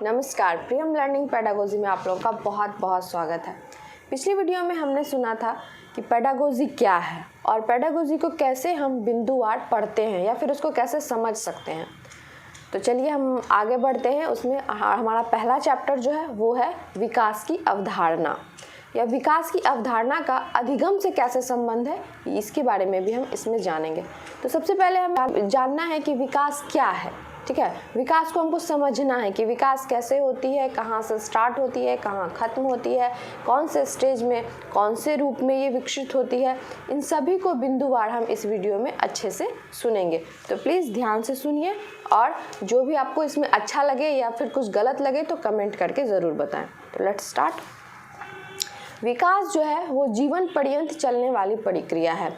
नमस्कार, प्रियम learning pedagogy में आप लोगों का बहुत बहुत स्वागत है। पिछली वीडियो में हमने सुना था कि पेडागोजी क्या है और पेडागोजी को कैसे हम बिंदुवार पढ़ते हैं या फिर उसको कैसे समझ सकते हैं। तो चलिए हम आगे बढ़ते हैं। उसमें हमारा पहला चैप्टर जो है वो है विकास की अवधारणा या विकास की अवधारणा का अधिगम से कैसे संबंध है, इसके बारे में भी हम इसमें जानेंगे। तो सबसे पहले हम जानना है कि विकास क्या है। ठीक है, विकास को हमको समझना है कि विकास कैसे होती है, कहाँ से स्टार्ट होती है, कहाँ ख़त्म होती है, कौन से स्टेज में, कौन से रूप में ये विकसित होती है। इन सभी को बिंदुवार हम इस वीडियो में अच्छे से सुनेंगे। तो प्लीज़ ध्यान से सुनिए और जो भी आपको इसमें अच्छा लगे या फिर कुछ गलत लगे तो कमेंट करके ज़रूर बताएं। तो लेट्स स्टार्ट। विकास जो है वो जीवन पर्यंत चलने वाली प्रक्रिया है।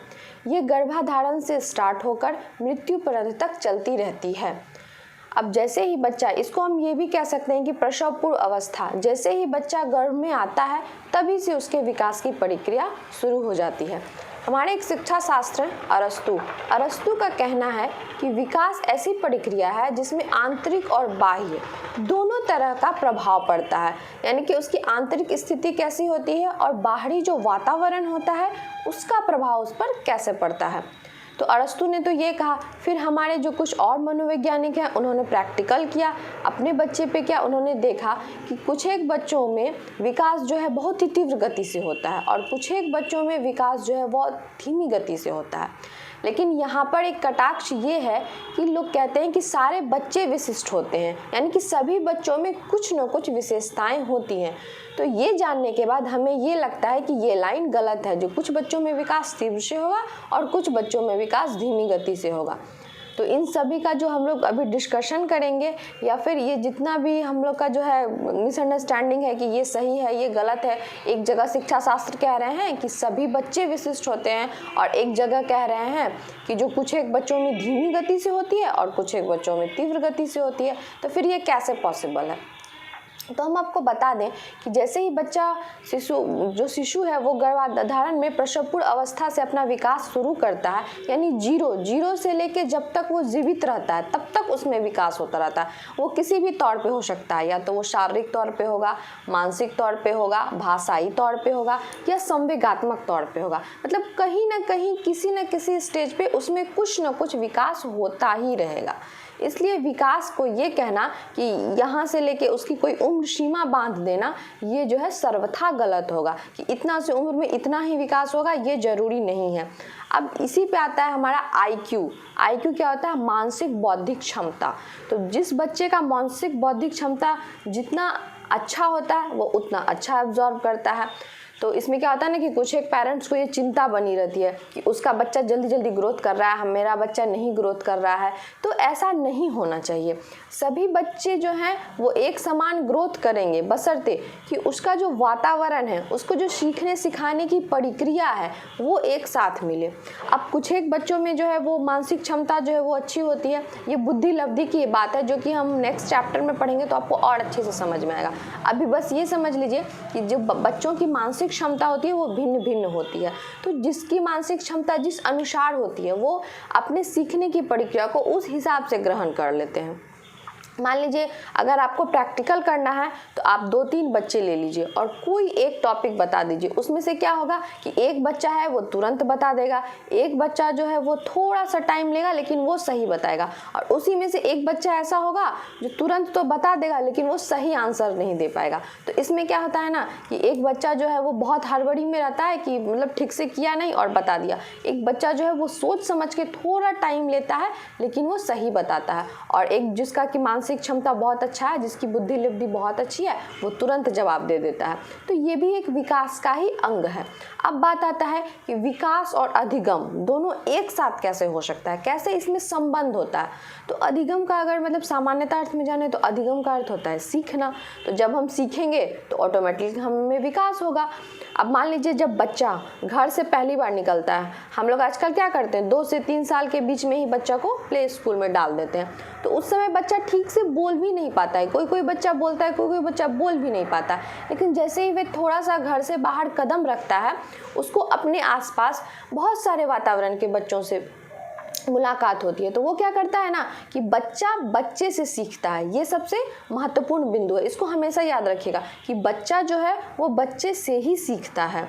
ये गर्भाधारण से स्टार्ट होकर मृत्यु पर्यंत तक चलती रहती है। अब जैसे ही बच्चा, इसको हम ये भी कह सकते हैं कि प्रसव पूर्व अवस्था, जैसे ही बच्चा गर्भ में आता है तभी से उसके विकास की प्रक्रिया शुरू हो जाती है। हमारे एक शिक्षा शास्त्र अरस्तु का कहना है कि विकास ऐसी प्रक्रिया है जिसमें आंतरिक और बाह्य दोनों तरह का प्रभाव पड़ता है। यानी कि उसकी आंतरिक स्थिति कैसी होती है और बाहरी जो वातावरण होता है उसका प्रभाव उस पर कैसे पड़ता है। तो अरस्तु ने तो ये कहा। फिर हमारे जो कुछ और मनोवैज्ञानिक हैं उन्होंने प्रैक्टिकल किया, अपने बच्चे पे किया। उन्होंने देखा कि कुछ एक बच्चों में विकास जो है बहुत ही तीव्र गति से होता है और कुछ एक बच्चों में विकास जो है बहुत धीमी गति से होता है। लेकिन यहाँ पर एक कटाक्ष ये है कि लोग कहते हैं कि सारे बच्चे विशिष्ट होते हैं, यानी कि सभी बच्चों में कुछ न कुछ विशेषताएं होती हैं। तो ये जानने के बाद हमें ये लगता है कि ये लाइन गलत है, जो कुछ बच्चों में विकास तीव्र से होगा और कुछ बच्चों में विकास धीमी गति से होगा। तो इन सभी का जो हम लोग अभी डिस्कशन करेंगे या फिर ये जितना भी हम लोग का जो है मिसअंडरस्टैंडिंग है कि ये सही है ये गलत है। एक जगह शिक्षा शास्त्र कह रहे हैं कि सभी बच्चे विशिष्ट होते हैं और एक जगह कह रहे हैं कि जो कुछ एक बच्चों में धीमी गति से होती है और कुछ एक बच्चों में तीव्र गति से होती है। तो फिर ये कैसे पॉसिबल है। तो हम आपको बता दें कि जैसे ही बच्चा शिशु है वो गर्भाधारण में प्रसव पूर्व अवस्था से अपना विकास शुरू करता है, यानी जीरो से लेके जब तक वो जीवित रहता है तब तक उसमें विकास होता रहता है। वो किसी भी तौर पे हो सकता है, या तो वो शारीरिक तौर पे होगा, मानसिक तौर पे होगा, भाषाई तौर पे होगा या संवेगात्मक तौर पे होगा। मतलब कहीं ना कहीं किसी न किसी स्टेज पे उसमें कुछ न कुछ विकास होता ही रहेगा। इसलिए विकास को ये कहना कि यहाँ से लेके उसकी कोई उम्र सीमा बांध देना, ये जो है सर्वथा गलत होगा कि इतना से उम्र में इतना ही विकास होगा, ये जरूरी नहीं है। अब इसी पे आता है हमारा आईक्यू क्या होता है? मानसिक बौद्धिक क्षमता। तो जिस बच्चे का मानसिक बौद्धिक क्षमता जितना अच्छा होता है वो उतना अच्छा एब्जॉर्ब करता है। तो इसमें क्या होता है ना कि कुछ एक पेरेंट्स को ये चिंता बनी रहती है कि उसका बच्चा जल्दी ग्रोथ कर रहा है, मेरा बच्चा नहीं ग्रोथ कर रहा है। तो ऐसा नहीं होना चाहिए। सभी बच्चे जो हैं वो एक समान ग्रोथ करेंगे बशर्ते कि उसका जो वातावरण है, उसको जो सीखने सिखाने की प्रक्रिया है वो एक साथ मिले। अब कुछ एक बच्चों में जो है वो मानसिक क्षमता जो है वो अच्छी होती है। ये बुद्धि लब्धि की बात है जो कि हम नेक्स्ट चैप्टर में पढ़ेंगे तो आपको और अच्छे से समझ में आएगा। अभी बस ये समझ लीजिए कि जो बच्चों की मानसिक क्षमता होती है वो भिन्न भिन्न होती है। तो जिसकी मानसिक क्षमता जिस अनुसार होती है वो अपने सीखने की प्रक्रिया को उस हिसाब से ग्रहण कर लेते हैं। मान लीजिए अगर आपको प्रैक्टिकल करना है तो आप 2-3 बच्चे ले लीजिए और कोई एक टॉपिक बता दीजिए। उसमें से क्या होगा कि एक बच्चा है वो तुरंत बता देगा, एक बच्चा जो है वो थोड़ा सा टाइम लेगा लेकिन वो सही बताएगा, और उसी में से एक बच्चा ऐसा होगा जो तुरंत तो बता देगा लेकिन वो सही आंसर नहीं दे पाएगा। तो इसमें क्या होता है ना कि एक बच्चा जो है वो बहुत हड़बड़ी में रहता है कि मतलब ठीक से किया नहीं और बता दिया। एक बच्चा जो है वो सोच समझ के थोड़ा टाइम लेता है लेकिन वो सही बताता है, और एक जिसका कि मानसिक क्षमता बहुत अच्छा है, जिसकी बुद्धि लब्धि बहुत अच्छी है, वो तुरंत जवाब दे देता है। तो ये भी एक विकास का ही अंग है। अब बात आता है कि विकास और अधिगम दोनों एक साथ कैसे हो सकता है, कैसे इसमें संबंध होता है। तो अधिगम का अगर मतलब सामान्यतः अर्थ में जाने तो अधिगम का अर्थ होता है सीखना। तो जब हम सीखेंगे तो ऑटोमेटिकली हमें विकास होगा। अब मान लीजिए जब बच्चा घर से पहली बार निकलता है, हम लोग आजकल क्या करते हैं 2 से 3 साल के बीच में ही बच्चा को प्ले स्कूल में डाल देते हैं। तो उस समय बच्चा ठीक से बोल भी नहीं पाता है। कोई बच्चा बोलता है, कोई बच्चा बोल भी नहीं पाता। लेकिन जैसे ही वे थोड़ा सा घर से बाहर कदम रखता है, उसको अपने आसपास बहुत सारे वातावरण के बच्चों से मुलाकात होती है तो वो क्या करता है ना कि बच्चा बच्चे से सीखता है। ये सबसे महत्वपूर्ण बिंदु है, इसको हमेशा याद रखिएगा कि बच्चा जो है वो बच्चे से ही सीखता है,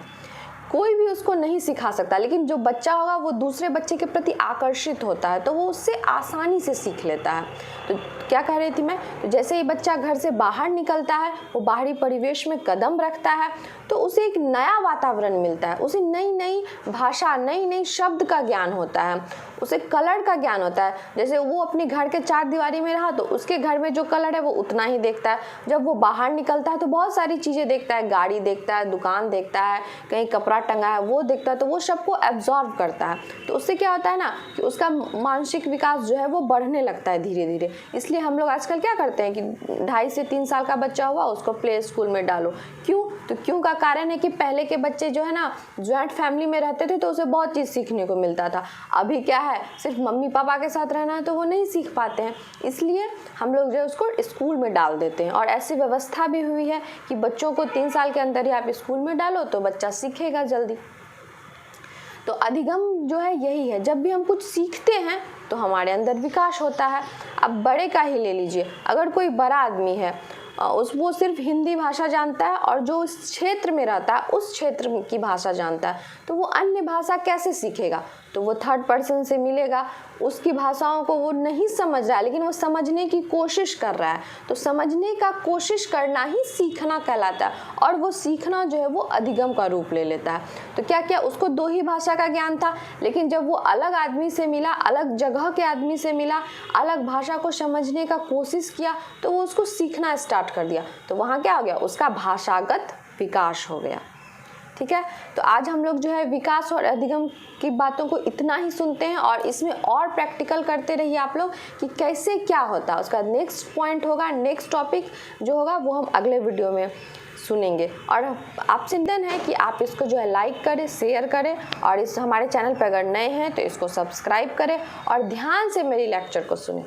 कोई भी उसको नहीं सिखा सकता। लेकिन जो बच्चा होगा वो दूसरे बच्चे के प्रति आकर्षित होता है तो वो उससे आसानी से सीख लेता है। तो क्या कह रही थी मैं, तो जैसे ही बच्चा घर से बाहर निकलता है, वो बाहरी परिवेश में कदम रखता है तो उसे एक नया वातावरण मिलता है, उसे नई नई भाषा, नई नई शब्द का ज्ञान होता है, उसे कलर का ज्ञान होता है। जैसे वो अपने घर के चार दीवारी में रहा तो उसके घर में जो कलर है वो उतना ही देखता है। जब वो बाहर निकलता है तो बहुत सारी चीज़ें देखता है, गाड़ी देखता है, दुकान देखता है, कहीं कपड़ा टंगा है वो देखता है, तो वो सबको एब्जॉर्व करता है। तो उससे क्या होता है ना कि उसका मानसिक विकास जो है वो बढ़ने लगता है धीरे धीरे। इसलिए हम लोग आजकल क्या करते हैं कि 2.5 से 3 साल का बच्चा हुआ उसको प्ले स्कूल में डालो। क्यों? तो क्यों का कारण है कि पहले के बच्चे जो है ना ज्वाइंट फैमिली में रहते थे तो उसे बहुत चीज़ सीखने को मिलता था। अभी क्या है, सिर्फ मम्मी पापा के साथ रहना है तो वो नहीं सीख पाते हैं, इसलिए हम लोग जो है उसको स्कूल में डाल देते हैं। और ऐसी व्यवस्था भी हुई है कि बच्चों को 3 साल के अंदर ही आप स्कूल में डालो तो बच्चा सीखेगा जल्दी। तो अधिगम जो है यही है, जब भी हम कुछ सीखते हैं तो हमारे अंदर विकास होता है। अब बड़े का ही ले लीजिए, अगर कोई बड़ा आदमी है वो सिर्फ हिंदी भाषा जानता है और जो उस क्षेत्र में रहता है उस क्षेत्र की भाषा जानता है, तो वो अन्य भाषा कैसे सीखेगा? तो वो थर्ड पर्सन से मिलेगा, उसकी भाषाओं को वो नहीं समझ रहा है लेकिन वो समझने की कोशिश कर रहा है। तो समझने का कोशिश करना ही सीखना कहलाता है और वो सीखना जो है वो अधिगम का रूप ले लेता है। तो क्या क्या उसको 2 ही भाषा का ज्ञान था, लेकिन जब वो अलग आदमी से मिला, अलग जगह के आदमी से मिला, अलग भाषा को समझने का कोशिश किया तो वो उसको सीखना स्टार्ट कर दिया। तो वहाँ क्या हो गया, उसका भाषागत विकास हो गया। ठीक है, तो आज हम लोग जो है विकास और अधिगम की बातों को इतना ही सुनते हैं और इसमें और प्रैक्टिकल करते रहिए आप लोग कि कैसे क्या होता है। उसका नेक्स्ट पॉइंट होगा, नेक्स्ट टॉपिक जो होगा वो हम अगले वीडियो में सुनेंगे। और आपसे निवेदन है कि आप इसको जो है लाइक करें, शेयर करें और इस हमारे चैनल पर अगर नए हैं तो इसको सब्सक्राइब करें और ध्यान से मेरी लेक्चर को सुनें।